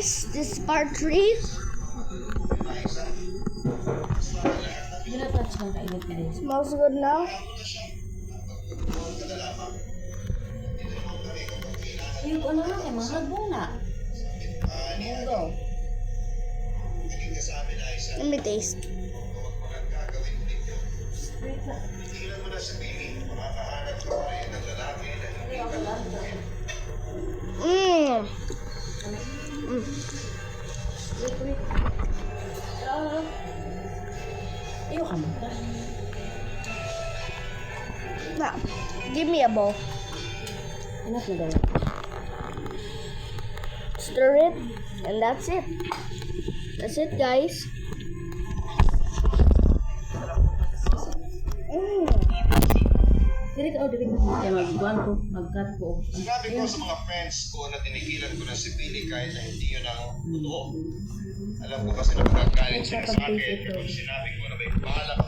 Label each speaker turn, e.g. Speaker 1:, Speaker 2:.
Speaker 1: guys, this is part 3. Smells good now.
Speaker 2: Yung ano lang eh, mahal muna. Mungo.
Speaker 1: Let me taste. Mmm.
Speaker 2: Iyo ka mo.
Speaker 1: Now, give me a bowl.
Speaker 2: Enough na dala.
Speaker 1: Stir it, and that's it. That's it, guys.
Speaker 2: Dili ka, dili ka. Kaya magbuwan ko, mag-cut ko.
Speaker 3: Sinabi ko sa mga friends ko na tinigilan ko na si Billy kahit na hindi yun ang totoo. Alam ko kasi na magagalit sila sa akin. Pero sinabi ko na may bahala ka